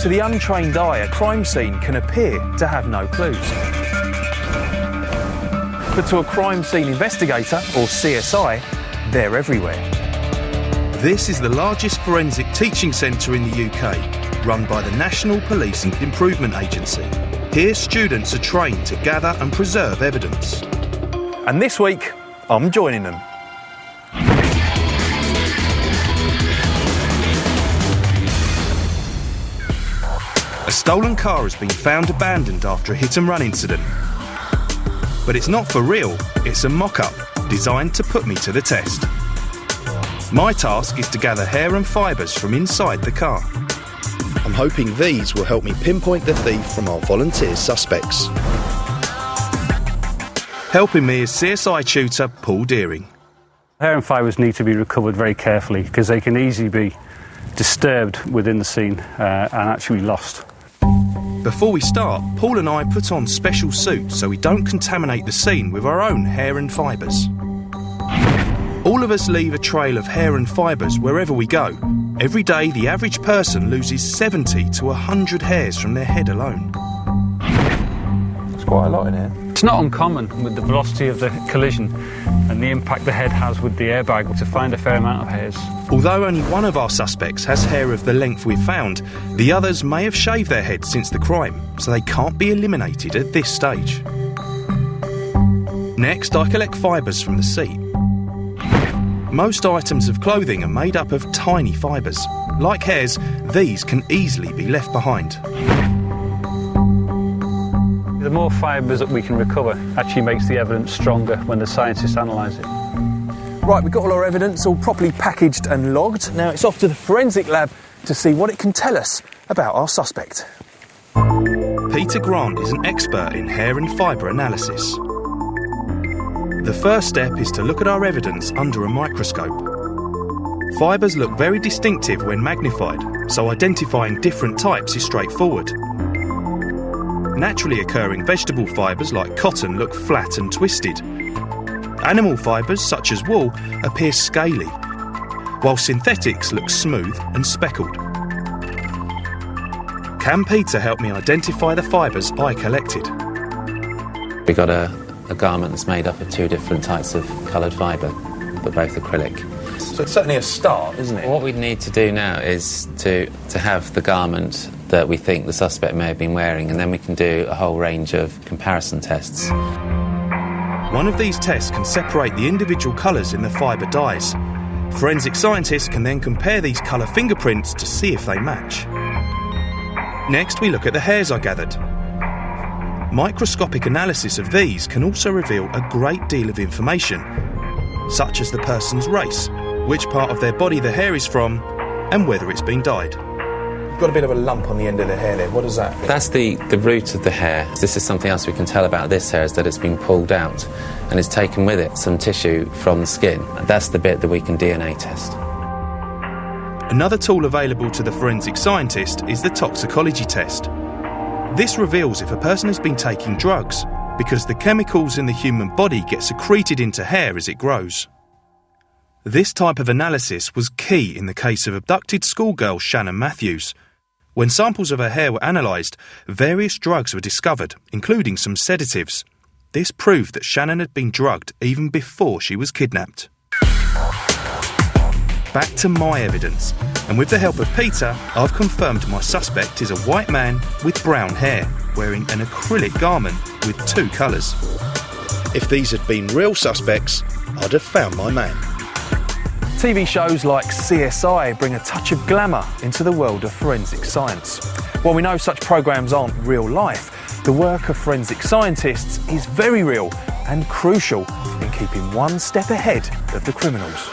To the untrained eye, a crime scene can appear to have no clues. But to a crime scene investigator, or CSI, they're everywhere. This is the largest forensic teaching centre in the UK, run by the National Policing Improvement Agency. Here, students are trained to gather and preserve evidence. And this week, I'm joining them. A stolen car has been found abandoned after a hit-and-run incident. But it's not for real, it's a mock-up designed to put me to the test. My task is to gather hair and fibres from inside the car. I'm hoping these will help me pinpoint the thief from our volunteer suspects. Helping me is CSI tutor Paul Deering. Hair and fibres need to be recovered very carefully because they can easily be disturbed within the scene and actually lost. Before we start, Paul and I put on special suits so we don't contaminate the scene with our own hair and fibres. All of us leave a trail of hair and fibres wherever we go. Every day, the average person loses 70 to 100 hairs from their head alone. There's quite a lot in here. It's not uncommon with the velocity of the collision and the impact the head has with the airbag to find a fair amount of hairs. Although only one of our suspects has hair of the length we've found, the others may have shaved their heads since the crime, so they can't be eliminated at this stage. Next, I collect fibres from the seat. Most items of clothing are made up of tiny fibres. Like hairs, these can easily be left behind. The more fibres that we can recover actually makes the evidence stronger when the scientists analyse it. Right, we've got all our evidence all properly packaged and logged. Now it's off to the forensic lab to see what it can tell us about our suspect. Peter Grant is an expert in hair and fibre analysis. The first step is to look at our evidence under a microscope. Fibres look very distinctive when magnified, so identifying different types is straightforward. Naturally occurring vegetable fibres like cotton look flat and twisted. Animal fibres, such as wool, appear scaly, while synthetics look smooth and speckled. Can Peter help me identify the fibres I collected? We got a garment that's made up of two different types of coloured fibre, but both acrylic. So it's certainly a start, isn't it? What we need to do now is to have the garment that we think the suspect may have been wearing, and then we can do a whole range of comparison tests. One of these tests can separate the individual colours in the fibre dyes. Forensic scientists can then compare these colour fingerprints to see if they match. Next, we look at the hairs I gathered. Microscopic analysis of these can also reveal a great deal of information, such as the person's race, which part of their body the hair is from, and whether it's been dyed. You've got a bit of a lump on the end of the hair there. What does that mean? That's the root of the hair. This is something else we can tell about this hair, is that it's been pulled out and it's taken with it some tissue from the skin. That's the bit that we can DNA test. Another tool available to the forensic scientist is the toxicology test. This reveals if a person has been taking drugs, because the chemicals in the human body get secreted into hair as it grows. This type of analysis was key in the case of abducted schoolgirl Shannon Matthews. When samples of her hair were analysed, various drugs were discovered, including some sedatives. This proved that Shannon had been drugged even before she was kidnapped. Back to my evidence, and with the help of Peter, I've confirmed my suspect is a white man with brown hair, wearing an acrylic garment with two colours. If these had been real suspects, I'd have found my man. TV shows like CSI bring a touch of glamour into the world of forensic science. While we know such programmes aren't real life, the work of forensic scientists is very real and crucial in keeping one step ahead of the criminals.